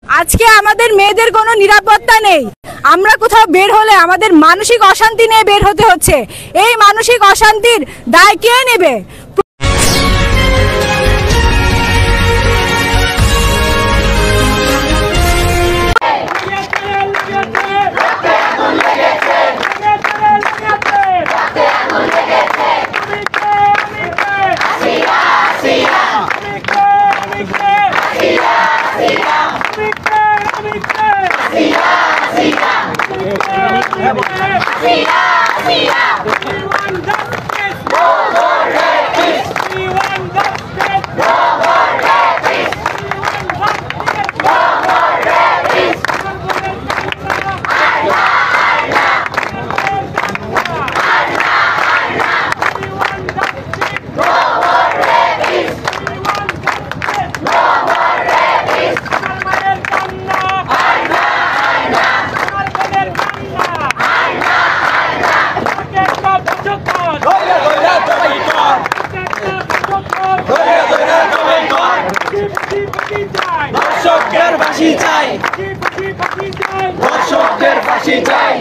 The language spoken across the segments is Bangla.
আজকে আমাদের মেয়েদের কোনো নিরাপত্তা নেই। আমরা কোথাও বের হলে আমাদের মানসিক অশান্তি নিয়ে বের হতে হচ্ছে। এই মানসিক অশান্তির দায় কে নেবে? ধর্ষকের ফাঁসি চাই, ধর্ষকের ফাঁসি চাই।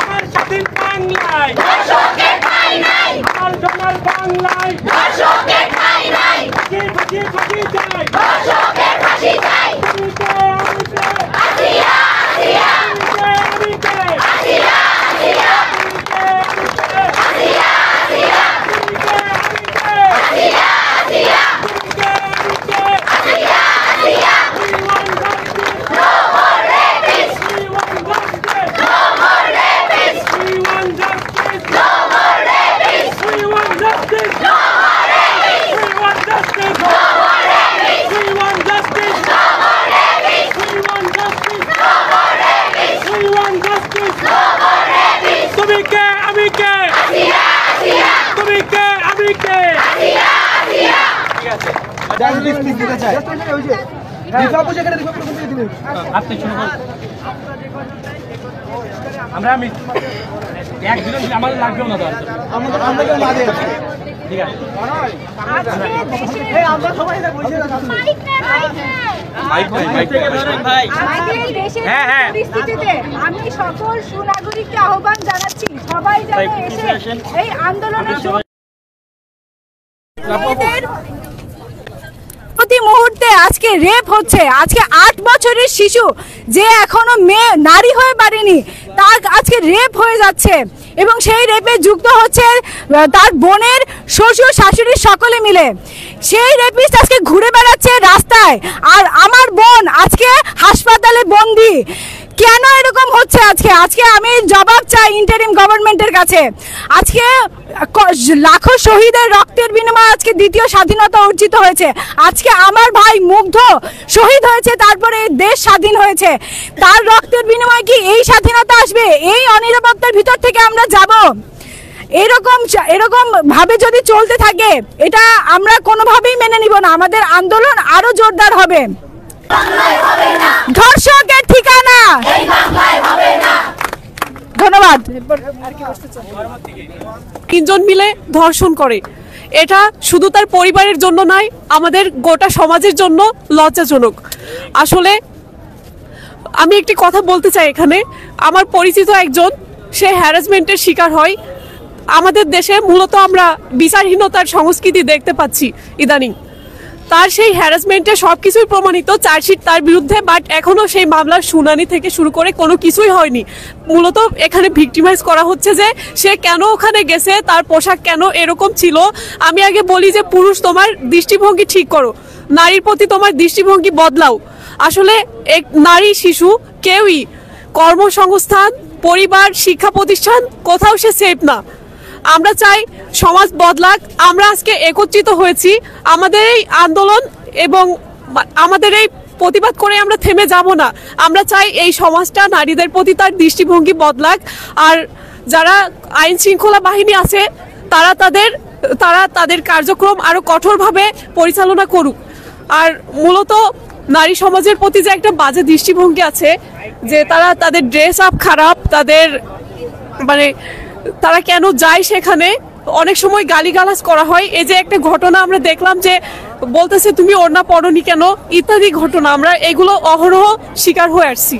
আমার স্বাধীন বাংলায় ধর্ষকের ঠাঁই নাই, আমার সোনার বাংলায় ধর্ষকের ঠাঁই নাই। ফাঁসি ফাঁসি চাই, ধর্ষকের ফাঁসি চাই। আসিয়া আসিয়া আসিয়া আসিয়া আসিয়া আসিয়া আসিয়া। আমি সকল সুনাগরিককে আহ্বান জানাচ্ছি, সবাই যেন এসে এই আন্দোলনের প্রতি মুহূর্তে আজকে রেপ হচ্ছে। আজকে 8 বছরের শিশু যে এখনো মেয়ে নারী হয়ে পারেনি, তার আজকে রেপ হয়ে যাচ্ছে এবং সেই রেপে যুক্ত হচ্ছে তার বোনের শ্বশুর শাশুড়ি সকলে মিলে। সেই রেপিস্ট আজকে ঘুরে বেড়াচ্ছে রাস্তায়, আর আমার বোন আজকে হাসপাতালে বন্দি। কেন এরকম হচ্ছে? আজকে আমি জবাব চাই ইন্টারিম গভর্নমেন্টের কাছে। আজকে লাখো শহীদের রক্তের বিনিময়ে আজকে দ্বিতীয় স্বাধীনতা অর্জিত হয়েছে। আজকে আমার ভাই মুগ্ধ শহীদ হয়েছে, তারপরে দেশ স্বাধীন হয়েছে। তার রক্তের বিনিময়ে কি এই স্বাধীনতা আসবে? এই অনিরাপত্তার ভিতর থেকে আমরা যাব? এরকম ভাবে যদি চলতে থাকে, এটা আমরা কোনোভাবেই মেনে নিব না। আমাদের আন্দোলন আরো জোরদার হবে। ধর্ষকের ঠিকানা ধন্যবাদ। 3 জন মিলে ধর্ষণ করে, এটা শুধু তার পরিবারের জন্য নয়, আমাদের গোটা সমাজের জন্য লজ্জাজনক। আসলে আমি একটি কথা বলতে চাই এখানে। আমার পরিচিত একজন, সে হ্যারাসমেন্টের শিকার হয়। আমাদের দেশে মূলত আমরা বিচারহীনতার সংস্কৃতি দেখতে পাচ্ছি ইদানিং। তার সেই হ্যারাসমেন্টে সবকিছুই প্রমাণিত, চার্জশিট তার বিরুদ্ধে, বাট এখনো সেই মামলার শুনানি থেকে শুরু করে কোনো কিছুই হয়নি। মূলত এখানে ভিক্টিমাইজ করা হচ্ছে যে সে কেন ওখানে গেছে, তার পোশাক কেন এরকম ছিল। আমি আগে বলি যে পুরুষ, তোমার দৃষ্টিভঙ্গি ঠিক করো, নারীর প্রতি তোমার দৃষ্টিভঙ্গি বদলাও। আসলে এক নারী শিশু কেউই কর্মসংস্থান, পরিবার, শিক্ষা প্রতিষ্ঠান কোথাও সে সেফ না। আমরা চাই সমাজ বদলাক। আমরা আজকে একত্রিত হয়েছি, আমাদের এই আন্দোলন এবং আমাদের এই প্রতিবাদ করে আমরা থেমে যাব না। আমরা চাই এই সমাজটা নারীদের প্রতি তার দৃষ্টিভঙ্গি বদলাক। আর যারা আইন শৃঙ্খলা বাহিনী আছে তারা তাদের কার্যক্রম আরো কঠোরভাবে পরিচালনা করুক। আর মূলত নারী সমাজের প্রতি যে একটা বাজে দৃষ্টিভঙ্গি আছে, যে তারা তাদের ড্রেস আপ খারাপ, তাদের মানে তারা কেন যায় সেখানে, অনেক সময় গালিগালাজ করা হয়। এই যে একটা ঘটনা আমরা দেখলাম যে বলতেছে তুমি ওড়না পরনি কেন ইত্যাদি ঘটনা আমরা এগুলো অহরহ শিকার হয়ে আসছি।